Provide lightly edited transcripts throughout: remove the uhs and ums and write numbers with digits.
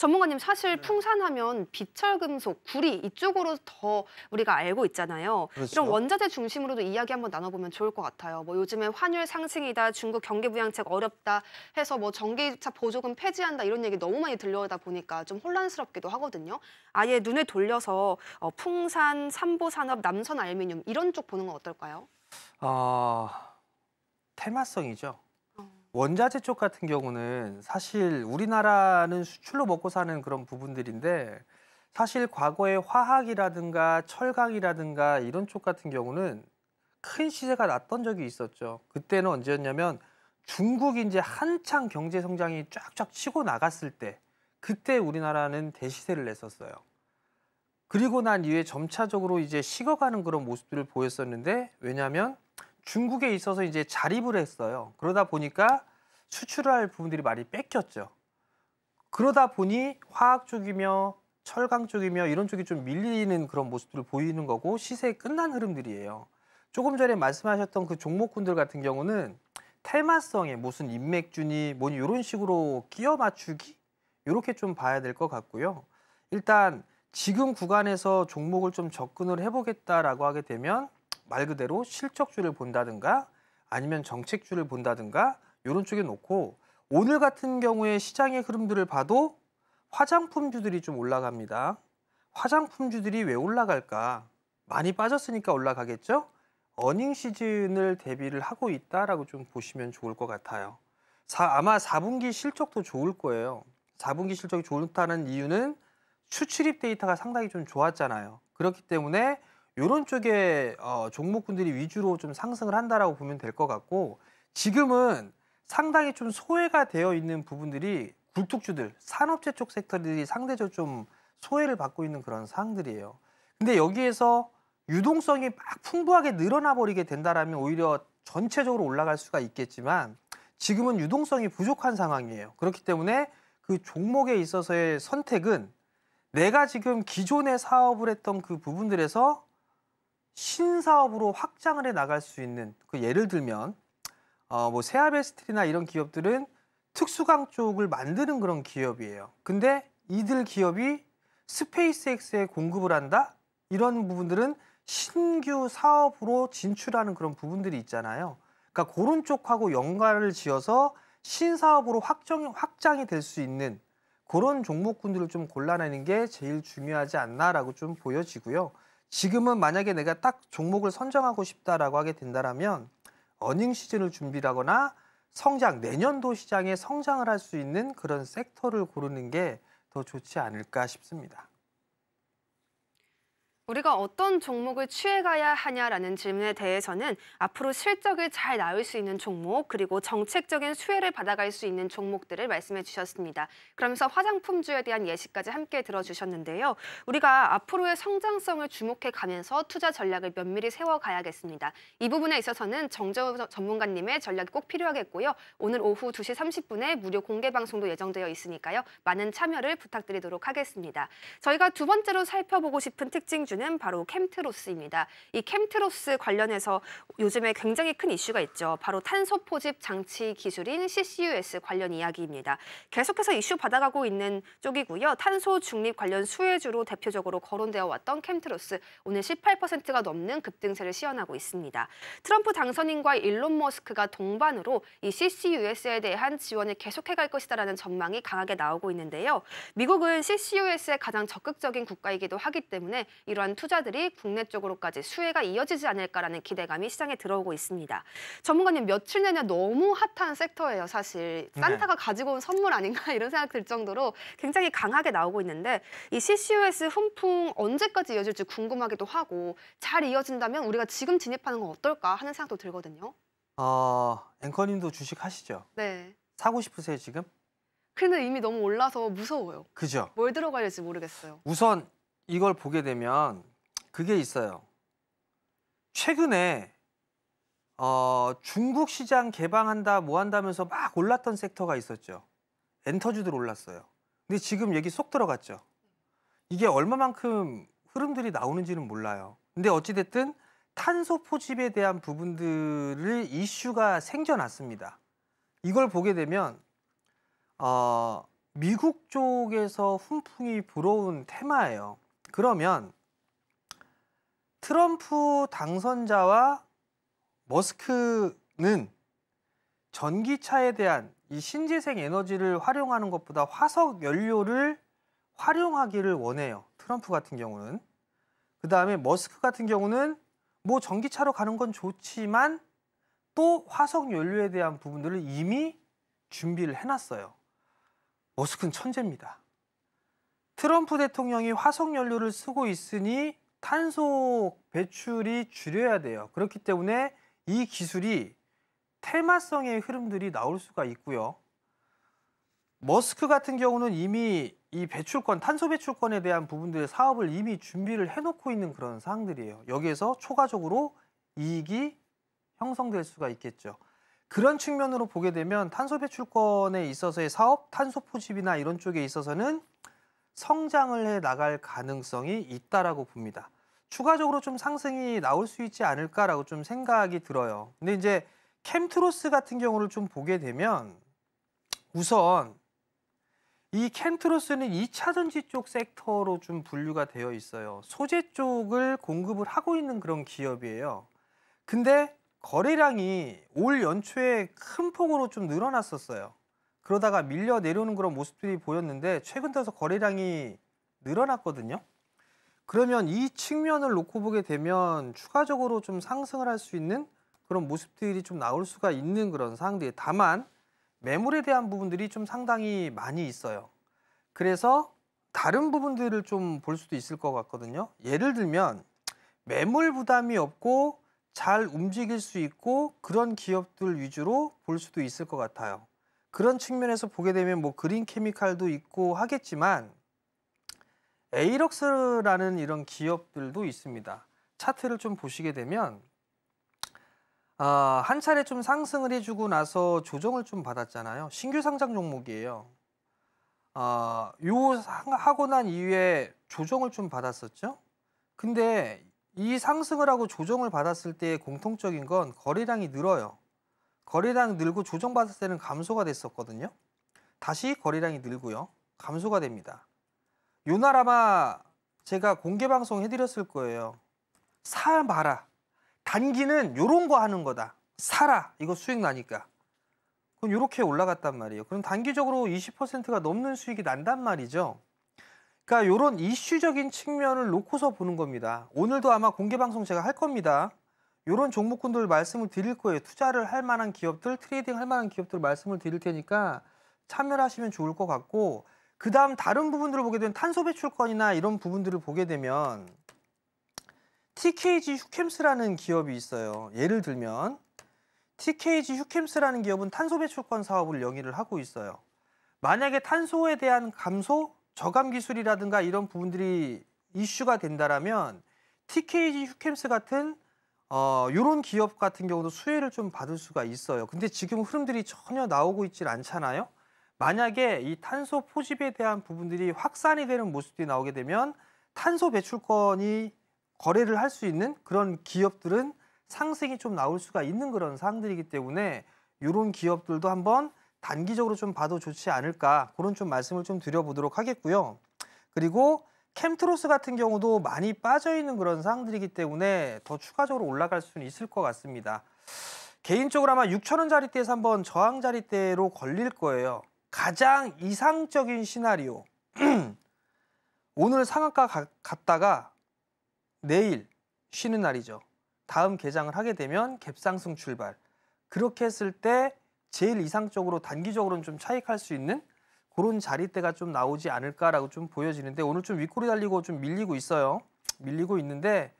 전문가님 사실 풍산하면 비철금속, 구리 이쪽으로 더 우리가 알고 있잖아요. 그렇죠. 이런 원자재 중심으로도 이야기 한번 나눠보면 좋을 것 같아요. 뭐 요즘에 환율 상승이다, 중국 경기 부양책 어렵다 해서 뭐 전기차 보조금 폐지한다 이런 얘기 너무 많이 들려오다 보니까 좀 혼란스럽기도 하거든요. 아예 눈을 돌려서 풍산, 삼보산업, 남선알미늄 이런 쪽 보는 건 어떨까요? 테마성이죠. 원자재 쪽 같은 경우는 사실 우리나라는 수출로 먹고 사는 그런 부분들인데 사실 과거에 화학이라든가 철강이라든가 이런 쪽 같은 경우는 큰 시세가 났던 적이 있었죠. 그때는 언제였냐면 중국이 이제 한창 경제 성장이 쫙쫙 치고 나갔을 때 그때 우리나라는 대시세를 냈었어요. 그리고 난 이후에 점차적으로 이제 식어가는 그런 모습들을 보였었는데 왜냐하면 중국에 있어서 이제 자립을 했어요. 그러다 보니까 수출을 할 부분들이 많이 뺏겼죠. 그러다 보니 화학 쪽이며 철강 쪽이며 이런 쪽이 좀 밀리는 그런 모습들을 보이는 거고 시세에 끝난 흐름들이에요. 조금 전에 말씀하셨던 그 종목군들 같은 경우는 테마성에 무슨 인맥주니 뭐니 이런 식으로 끼워 맞추기 이렇게 좀 봐야 될 것 같고요. 일단 지금 구간에서 종목을 좀 접근을 해보겠다라고 하게 되면 말 그대로 실적주를 본다든가 아니면 정책주를 본다든가 이런 쪽에 놓고 오늘 같은 경우에 시장의 흐름들을 봐도 화장품주들이 좀 올라갑니다. 화장품주들이 왜 올라갈까? 많이 빠졌으니까 올라가겠죠? 어닝 시즌을 대비를 하고 있다라고 좀 보시면 좋을 것 같아요. 아마 4분기 실적도 좋을 거예요. 4분기 실적이 좋다는 이유는 수출입 데이터가 상당히 좀 좋았잖아요. 그렇기 때문에 이런 쪽에 종목군들이 위주로 좀 상승을 한다라고 보면 될 것 같고 지금은 상당히 좀 소외가 되어 있는 부분들이 굴뚝주들, 산업재 쪽 섹터들이 상대적으로 좀 소외를 받고 있는 그런 상황들이에요. 근데 여기에서 유동성이 막 풍부하게 늘어나 버리게 된다라면 오히려 전체적으로 올라갈 수가 있겠지만 지금은 유동성이 부족한 상황이에요. 그렇기 때문에 그 종목에 있어서의 선택은 내가 지금 기존에 사업을 했던 그 부분들에서 신사업으로 확장을 해 나갈 수 있는 그 예를 들면 뭐 세아베스트리나 이런 기업들은 특수강 쪽을 만드는 그런 기업이에요. 근데 이들 기업이 스페이스X에 공급을 한다? 이런 부분들은 신규 사업으로 진출하는 그런 부분들이 있잖아요. 그러니까 그런 쪽하고 연관을 지어서 신사업으로 확장이 될 수 있는 그런 종목군들을 좀 골라내는 게 제일 중요하지 않나라고 좀 보여지고요. 지금은 만약에 내가 딱 종목을 선정하고 싶다라고 하게 된다면 어닝 시즌을 준비하거나 성장, 내년도 시장에 성장을 할 수 있는 그런 섹터를 고르는 게 더 좋지 않을까 싶습니다. 우리가 어떤 종목을 취해가야 하냐라는 질문에 대해서는 앞으로 실적을 잘 낳을 수 있는 종목 그리고 정책적인 수혜를 받아갈 수 있는 종목들을 말씀해 주셨습니다. 그러면서 화장품주에 대한 예시까지 함께 들어주셨는데요. 우리가 앞으로의 성장성을 주목해 가면서 투자 전략을 면밀히 세워가야겠습니다. 이 부분에 있어서는 정재우 전문가님의 전략이 꼭 필요하겠고요. 오늘 오후 2시 30분에 무료 공개 방송도 예정되어 있으니까요. 많은 참여를 부탁드리도록 하겠습니다. 저희가 두 번째로 살펴보고 싶은 특징주 는 바로 캠트로스입니다. 이 캠트로스 관련해서 요즘에 굉장히 큰 이슈가 있죠. 바로 탄소 포집 장치 기술인 CCUS 관련 이야기입니다. 계속해서 이슈 받아가고 있는 쪽이고요. 탄소 중립 관련 수혜주로 대표적으로 거론되어 왔던 캠트로스 오늘 18%가 넘는 급등세를 시현하고 있습니다. 트럼프 당선인과 일론 머스크가 동반으로 이 CCUS에 대한 지원을 계속해갈 것이다라는 전망이 강하게 나오고 있는데요. 미국은 CCUS의 가장 적극적인 국가이기도 하기 때문에 이러한 투자들이 국내 쪽으로까지 수혜가 이어지지 않을까라는 기대감이 시장에 들어오고 있습니다. 전문가님 며칠 내내 너무 핫한 섹터예요, 사실. 산타가 가지고 온 선물 아닌가 이런 생각 들 정도로 굉장히 강하게 나오고 있는데 이 CCUS 훈풍 언제까지 이어질지 궁금하기도 하고 잘 이어진다면 우리가 지금 진입하는 건 어떨까 하는 생각도 들거든요. 앵커님도 주식 하시죠? 네. 사고 싶으세요, 지금? 근데 이미 너무 올라서 무서워요. 그죠? 뭘 들어가야 될지 모르겠어요. 우선 이걸 보게 되면 그게 있어요. 최근에 중국 시장 개방한다 뭐 한다면서 막 올랐던 섹터가 있었죠. 엔터주들 올랐어요. 근데 지금 얘기 쏙 들어갔죠. 이게 얼마만큼 흐름들이 나오는지는 몰라요. 근데 어찌됐든 탄소 포집에 대한 부분들을 이슈가 생겨났습니다. 이걸 보게 되면 미국 쪽에서 훈풍이 불어온 테마예요. 그러면 트럼프 당선자와 머스크는 전기차에 대한 이 신재생 에너지를 활용하는 것보다 화석 연료를 활용하기를 원해요. 트럼프 같은 경우는. 그다음에 머스크 같은 경우는 뭐 전기차로 가는 건 좋지만 또 화석 연료에 대한 부분들을 이미 준비를 해놨어요. 머스크는 천재입니다. 트럼프 대통령이 화석 연료를 쓰고 있으니 탄소 배출이 줄여야 돼요. 그렇기 때문에 이 기술이 테마성의 흐름들이 나올 수가 있고요. 머스크 같은 경우는 이미 이 배출권, 탄소 배출권에 대한 부분들의 사업을 이미 준비를 해놓고 있는 그런 사항들이에요. 여기에서 초과적으로 이익이 형성될 수가 있겠죠. 그런 측면으로 보게 되면 탄소 배출권에 있어서의 사업, 탄소 포집이나 이런 쪽에 있어서는 성장을 해 나갈 가능성이 있다라고 봅니다. 추가적으로 좀 상승이 나올 수 있지 않을까라고 좀 생각이 들어요. 근데 이제 캠트로스 같은 경우를 좀 보게 되면 우선 이 캠트로스는 2차 전지 쪽 섹터로 좀 분류가 되어 있어요. 소재 쪽을 공급을 하고 있는 그런 기업이에요. 근데 거래량이 올 연초에 큰 폭으로 좀 늘어났었어요. 그러다가 밀려 내려오는 그런 모습들이 보였는데 최근 들어서 거래량이 늘어났거든요. 그러면 이 측면을 놓고 보게 되면 추가적으로 좀 상승을 할 수 있는 그런 모습들이 좀 나올 수가 있는 그런 상황들이, 다만 매물에 대한 부분들이 좀 상당히 많이 있어요. 그래서 다른 부분들을 좀 볼 수도 있을 것 같거든요. 예를 들면 매물 부담이 없고 잘 움직일 수 있고 그런 기업들 위주로 볼 수도 있을 것 같아요. 그런 측면에서 보게 되면 뭐 그린 케미칼도 있고 하겠지만 에이럭스라는 이런 기업들도 있습니다. 차트를 좀 보시게 되면 한 차례 좀 상승을 해주고 나서 조정을 좀 받았잖아요. 신규 상장 종목이에요. 하고 난 이후에 조정을 좀 받았었죠. 근데 이 상승을 하고 조정을 받았을 때 공통적인 건 거래량이 늘어요. 거래량 늘고 조정받았을 때는 감소가 됐었거든요. 다시 거래량이 늘고요. 감소가 됩니다. 요날 아마 제가 공개 방송 해드렸을 거예요. 사 마라. 단기는 요런 거 하는 거다. 사라. 이거 수익 나니까. 그럼 요렇게 올라갔단 말이에요. 그럼 단기적으로 20%가 넘는 수익이 난단 말이죠. 그러니까 요런 이슈적인 측면을 놓고서 보는 겁니다. 오늘도 아마 공개 방송 제가 할 겁니다. 요런 종목군들 말씀을 드릴 거예요. 투자를 할 만한 기업들, 트레이딩 할 만한 기업들 말씀을 드릴 테니까 참여를 하시면 좋을 것 같고, 그 다음 다른 부분들을 보게 되면 탄소 배출권이나 이런 부분들을 보게 되면 TKG 휴캠스라는 기업이 있어요. 예를 들면 TKG 휴캠스라는 기업은 탄소 배출권 사업을 영위를 하고 있어요. 만약에 탄소에 대한 감소, 저감 기술이라든가 이런 부분들이 이슈가 된다라면 TKG 휴캠스 같은 이런 기업 같은 경우도 수혜를 좀 받을 수가 있어요. 근데 지금 흐름들이 전혀 나오고 있질 않잖아요. 만약에 이 탄소 포집에 대한 부분들이 확산이 되는 모습들이 나오게 되면 탄소 배출권이 거래를 할 수 있는 그런 기업들은 상승이 좀 나올 수가 있는 그런 사항들이기 때문에 이런 기업들도 한번 단기적으로 좀 봐도 좋지 않을까, 그런 좀 말씀을 좀 드려보도록 하겠고요. 그리고 캠트로스 같은 경우도 많이 빠져 있는 그런 사항들이기 때문에 더 추가적으로 올라갈 수는 있을 것 같습니다. 개인적으로 아마 6,000원짜리대에서 한번 저항자리대로 걸릴 거예요. 가장 이상적인 시나리오. 오늘 상한가 갔다가 내일 쉬는 날이죠. 다음 개장을 하게 되면 갭상승 출발. 그렇게 했을 때 제일 이상적으로 단기적으로는 좀 차익할 수 있는 그런 자리대가 좀 나오지 않을까라고 좀 보여지는데, 오늘 좀 윗골이 달리고 좀 밀리고 있어요. 밀리고 있는데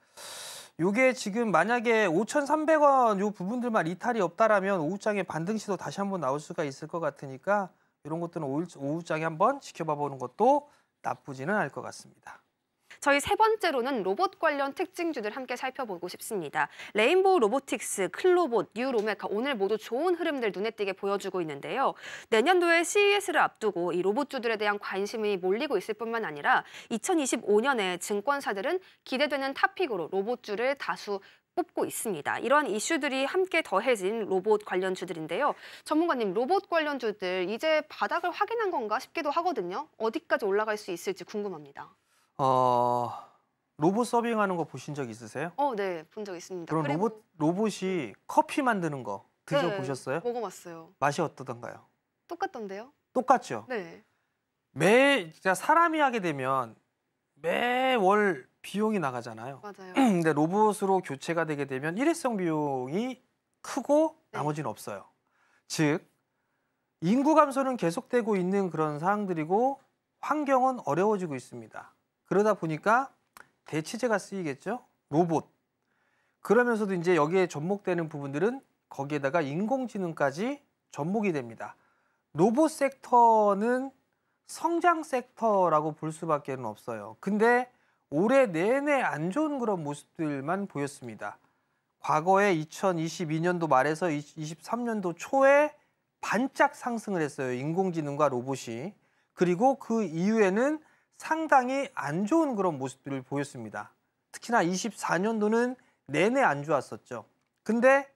요게 지금 만약에 5,300원 요 부분들만 이탈이 없다라면 오후장에 반등 시도 다시 한번 나올 수가 있을 것 같으니까 이런 것들은 오후장에 한번 지켜봐 보는 것도 나쁘지는 않을 것 같습니다. 저희 세 번째로는 로봇 관련 특징주들 함께 살펴보고 싶습니다. 레인보우 로보틱스, 클로봇, 뉴로메카 오늘 모두 좋은 흐름들 눈에 띄게 보여주고 있는데요. 내년도에 CES를 앞두고 이 로봇주들에 대한 관심이 몰리고 있을 뿐만 아니라 2025년에 증권사들은 기대되는 탑픽으로 로봇주를 다수 뽑고 있습니다. 이러한 이슈들이 함께 더해진 로봇 관련주들인데요. 전문가님, 로봇 관련주들 이제 바닥을 확인한 건가 싶기도 하거든요. 어디까지 올라갈 수 있을지 궁금합니다. 로봇 서빙하는 거 보신 적 있으세요? 네, 본 적 있습니다. 그런 로봇이 커피 만드는 거 드셔보셨어요? 네, 먹어봤어요. 맛이 어떠던가요? 똑같던데요? 똑같죠? 네. 진짜 사람이 하게 되면 매월 비용이 나가잖아요. 맞아요. 근데 로봇으로 교체가 되게 되면 일회성 비용이 크고 네. 나머지는 없어요. 즉, 인구 감소는 계속되고 있는 그런 상황들이고 환경은 어려워지고 있습니다. 그러다 보니까 대치제가 쓰이겠죠? 로봇. 그러면서도 이제 여기에 접목되는 부분들은 거기에다가 인공지능까지 접목이 됩니다. 로봇 섹터는 성장 섹터라고 볼 수밖에 없어요. 근데 올해 내내 안 좋은 그런 모습들만 보였습니다. 과거에 2022년도 말에서 23년도 초에 반짝 상승을 했어요. 인공지능과 로봇이. 그리고 그 이후에는 상당히 안 좋은 그런 모습들을 보였습니다. 특히나 24년도는 내내 안 좋았었죠. 근데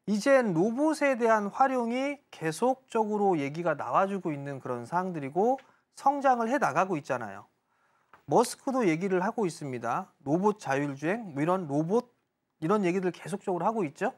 이젠 로봇에 대한 활용이 계속적으로 얘기가 나와주고 있는 그런 사항들이고 성장을 해 나가고 있잖아요. 머스크도 얘기를 하고 있습니다. 로봇 자율주행, 이런 얘기들 계속적으로 하고 있죠.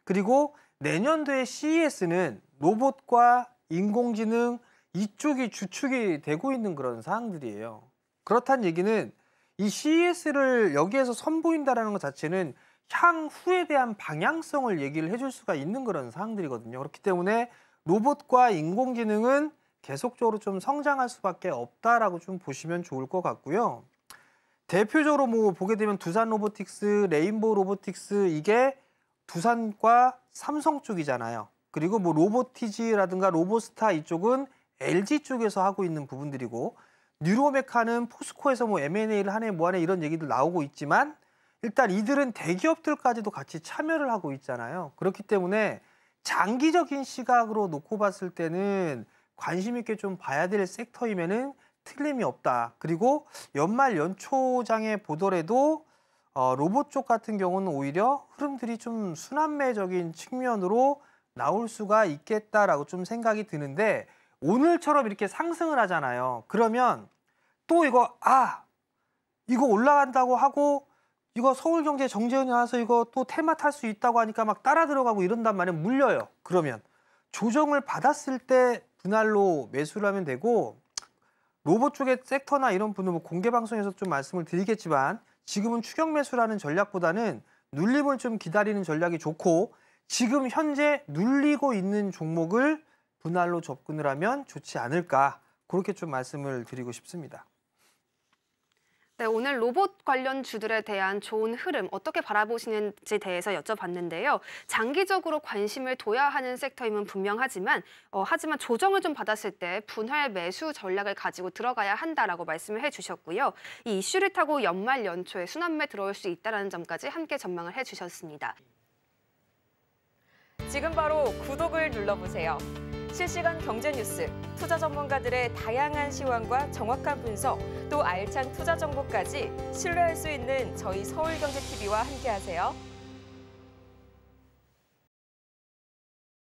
그리고 내년도에 CES는 로봇과 인공지능 이쪽이 주축이 되고 있는 그런 사항들이에요. 그렇다는 얘기는 이 CES를 여기에서 선보인다는 것 자체는 향후에 대한 방향성을 얘기를 해줄 수가 있는 그런 사항들이거든요. 그렇기 때문에 로봇과 인공지능은 계속적으로 좀 성장할 수밖에 없다라고 좀 보시면 좋을 것 같고요. 대표적으로 뭐 보게 되면 두산 로보틱스, 레인보우 로보틱스 이게 두산과 삼성 쪽이잖아요. 그리고 뭐 로보티지라든가 로보스타 이쪽은 LG 쪽에서 하고 있는 부분들이고 뉴로메카는 포스코에서 뭐 M&A를 하네 뭐하네 이런 얘기들 나오고 있지만 일단 이들은 대기업들까지도 같이 참여를 하고 있잖아요. 그렇기 때문에 장기적인 시각으로 놓고 봤을 때는 관심 있게 좀 봐야 될 섹터임에는 틀림이 없다. 그리고 연말 연초장에 보더라도 로봇 쪽 같은 경우는 오히려 흐름들이 좀 순환매적인 측면으로 나올 수가 있겠다라고 좀 생각이 드는데 오늘처럼 이렇게 상승을 하잖아요. 그러면 또 이거 올라간다고 하고 이거 서울경제 정재훈이 나와서 이거 또 테마 탈 수 있다고 하니까 막 따라 들어가고 이런단 말이에요. 물려요. 그러면 조정을 받았을 때 분할로 매수를 하면 되고 로봇 쪽의 섹터나 이런 분은 뭐 공개 방송에서 좀 말씀을 드리겠지만 지금은 추격 매수라는 전략보다는 눌림을 좀 기다리는 전략이 좋고 지금 현재 눌리고 있는 종목을 분할로 접근을 하면 좋지 않을까 그렇게 좀 말씀을 드리고 싶습니다. 네, 오늘 로봇 관련 주들에 대한 좋은 흐름 어떻게 바라보시는지 대해서 여쭤봤는데요. 장기적으로 관심을 둬야 하는 섹터임은 분명하지만 하지만 조정을 좀 받았을 때 분할 매수 전략을 가지고 들어가야 한다라고 말씀을 해주셨고요. 이 이슈를 타고 연말 연초에 순환매 들어올 수 있다는 점까지 함께 전망을 해주셨습니다. 지금 바로 구독을 눌러보세요. 실시간 경제 뉴스, 투자 전문가들의 다양한 시황과 정확한 분석, 또 알찬 투자 정보까지 신뢰할 수 있는 저희 서울경제TV와 함께하세요.